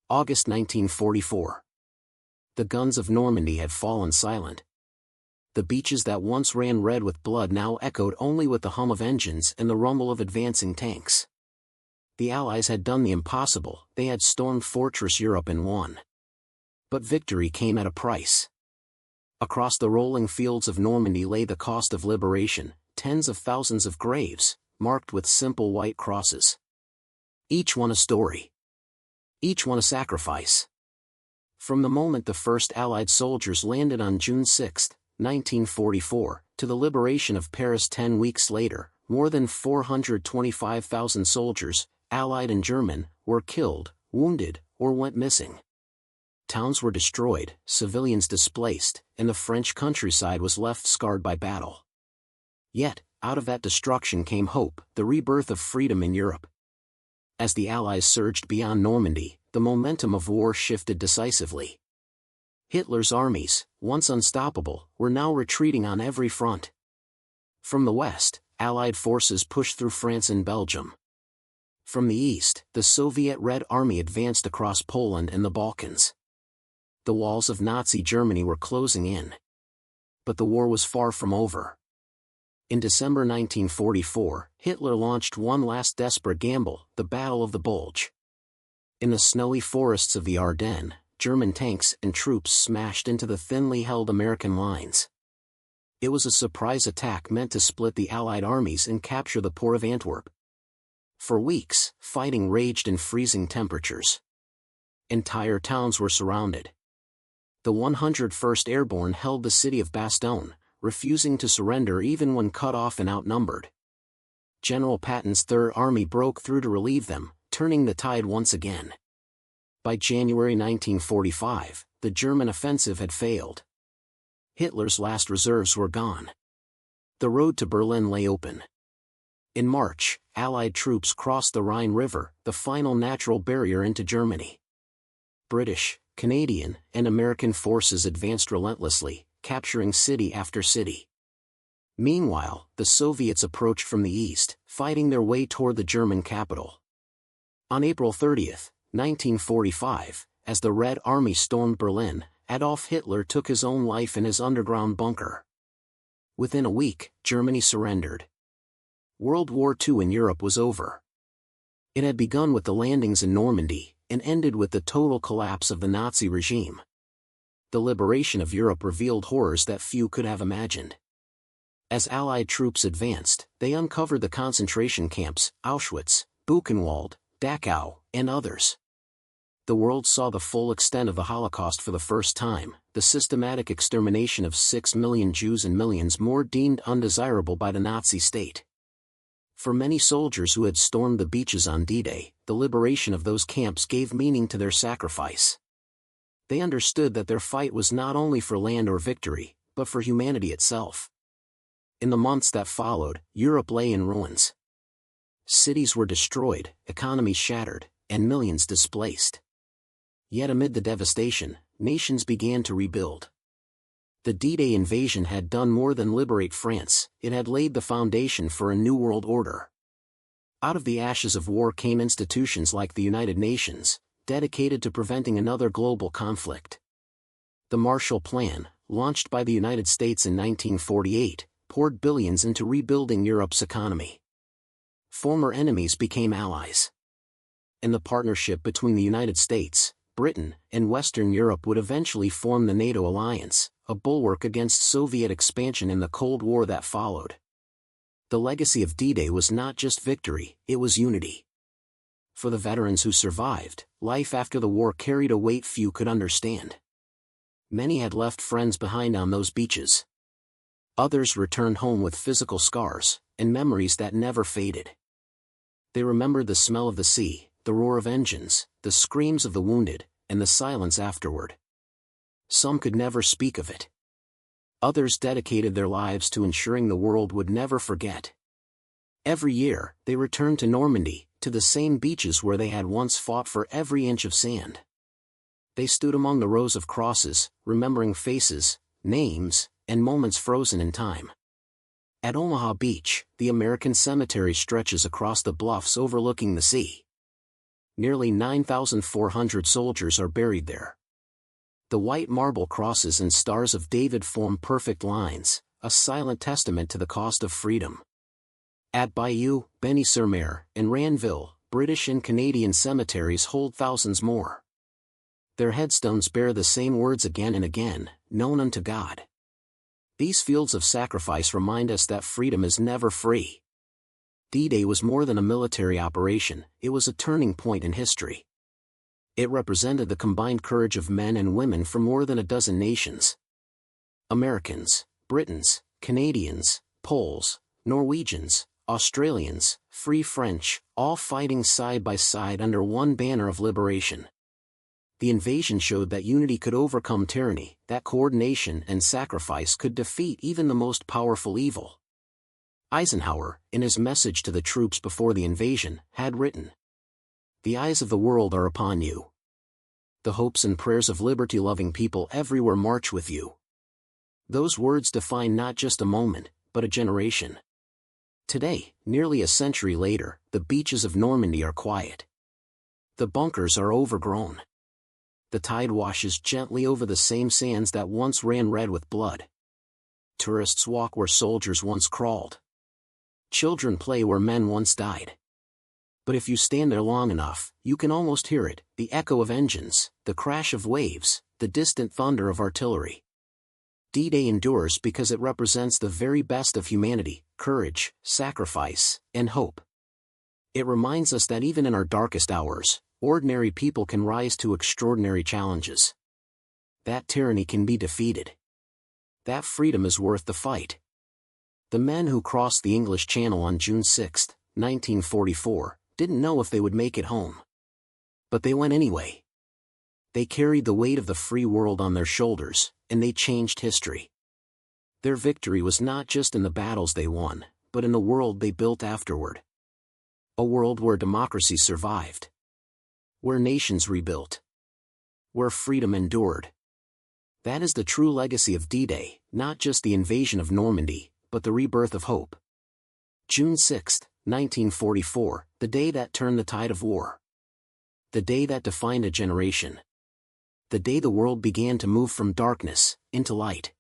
August 1944. The guns of Normandy had fallen silent. The beaches that once ran red with blood now echoed only with the hum of engines and the rumble of advancing tanks. The Allies had done the impossible, they had stormed Fortress Europe and won. But victory came at a price. Across the rolling fields of Normandy lay the cost of liberation, tens of thousands of graves, marked with simple white crosses. Each one a story. Each one a sacrifice. From the moment the first Allied soldiers landed on June 6, 1944, to the liberation of Paris 10 weeks later, more than 425,000 soldiers, Allied and German, were killed, wounded, or went missing. Towns were destroyed, civilians displaced, and the French countryside was left scarred by battle. Yet, out of that destruction came hope, the rebirth of freedom in Europe. As the Allies surged beyond Normandy, the momentum of war shifted decisively. Hitler's armies, once unstoppable, were now retreating on every front. From the west, Allied forces pushed through France and Belgium. From the east, the Soviet Red Army advanced across Poland and the Balkans. The walls of Nazi Germany were closing in. But the war was far from over. In December 1944, Hitler launched one last desperate gamble, the Battle of the Bulge. In the snowy forests of the Ardennes, German tanks and troops smashed into the thinly held American lines. It was a surprise attack meant to split the Allied armies and capture the port of Antwerp. For weeks, fighting raged in freezing temperatures. Entire towns were surrounded. The 101st Airborne held the city of Bastogne, refusing to surrender even when cut off and outnumbered. General Patton's Third Army broke through to relieve them, turning the tide once again. By January 1945, the German offensive had failed. Hitler's last reserves were gone. The road to Berlin lay open. In March, Allied troops crossed the Rhine River, the final natural barrier into Germany. British, Canadian, and American forces advanced relentlessly, capturing city after city. Meanwhile, the Soviets approached from the east, fighting their way toward the German capital. On April 30, 1945, as the Red Army stormed Berlin, Adolf Hitler took his own life in his underground bunker. Within a week, Germany surrendered. World War II in Europe was over. It had begun with the landings in Normandy, and ended with the total collapse of the Nazi regime. The liberation of Europe revealed horrors that few could have imagined. As Allied troops advanced, they uncovered the concentration camps, Auschwitz, Buchenwald, Dachau, and others. The world saw the full extent of the Holocaust for the first time, the systematic extermination of 6 million Jews and millions more deemed undesirable by the Nazi state. For many soldiers who had stormed the beaches on D-Day, the liberation of those camps gave meaning to their sacrifice. They understood that their fight was not only for land or victory, but for humanity itself. In the months that followed, Europe lay in ruins. Cities were destroyed, economies shattered, and millions displaced. Yet amid the devastation, nations began to rebuild. The D-Day invasion had done more than liberate France, it had laid the foundation for a new world order. Out of the ashes of war came institutions like the United Nations, dedicated to preventing another global conflict. The Marshall Plan, launched by the United States in 1948, poured billions into rebuilding Europe's economy. Former enemies became allies. And the partnership between the United States, Britain, and Western Europe would eventually form the NATO alliance, a bulwark against Soviet expansion in the Cold War that followed. The legacy of D-Day was not just victory, it was unity. For the veterans who survived, life after the war carried a weight few could understand. Many had left friends behind on those beaches. Others returned home with physical scars, and memories that never faded. They remembered the smell of the sea, the roar of engines, the screams of the wounded, and the silence afterward. Some could never speak of it. Others dedicated their lives to ensuring the world would never forget. Every year, they returned to Normandy, to the same beaches where they had once fought for every inch of sand. They stood among the rows of crosses, remembering faces, names, and moments frozen in time. At Omaha Beach, the American cemetery stretches across the bluffs overlooking the sea. Nearly 9,400 soldiers are buried there. The white marble crosses and stars of David form perfect lines, a silent testament to the cost of freedom. At Bayeux, Benny-sur-Mer, and Ranville, British and Canadian cemeteries hold thousands more. Their headstones bear the same words again and again, known unto God. These fields of sacrifice remind us that freedom is never free. D-Day was more than a military operation, it was a turning point in history. It represented the combined courage of men and women from more than a dozen nations. Americans, Britons, Canadians, Poles, Norwegians, Australians, Free French, all fighting side by side under one banner of liberation. The invasion showed that unity could overcome tyranny, that coordination and sacrifice could defeat even the most powerful evil. Eisenhower, in his message to the troops before the invasion, had written, "The eyes of the world are upon you. The hopes and prayers of liberty-loving people everywhere march with you." Those words define not just a moment, but a generation. Today, nearly a century later, the beaches of Normandy are quiet. The bunkers are overgrown. The tide washes gently over the same sands that once ran red with blood. Tourists walk where soldiers once crawled. Children play where men once died. But if you stand there long enough, you can almost hear it, the echo of engines, the crash of waves, the distant thunder of artillery. D-Day endures because it represents the very best of humanity, courage, sacrifice, and hope. It reminds us that even in our darkest hours, ordinary people can rise to extraordinary challenges. That tyranny can be defeated. That freedom is worth the fight. The men who crossed the English Channel on June 6, 1944, didn't know if they would make it home. But they went anyway. They carried the weight of the free world on their shoulders, and they changed history. Their victory was not just in the battles they won, but in the world they built afterward. A world where democracy survived. Where nations rebuilt. Where freedom endured. That is the true legacy of D-Day, not just the invasion of Normandy, but the rebirth of hope. June 6, 1944, the day that turned the tide of war. The day that defined a generation. The day the world began to move from darkness into light.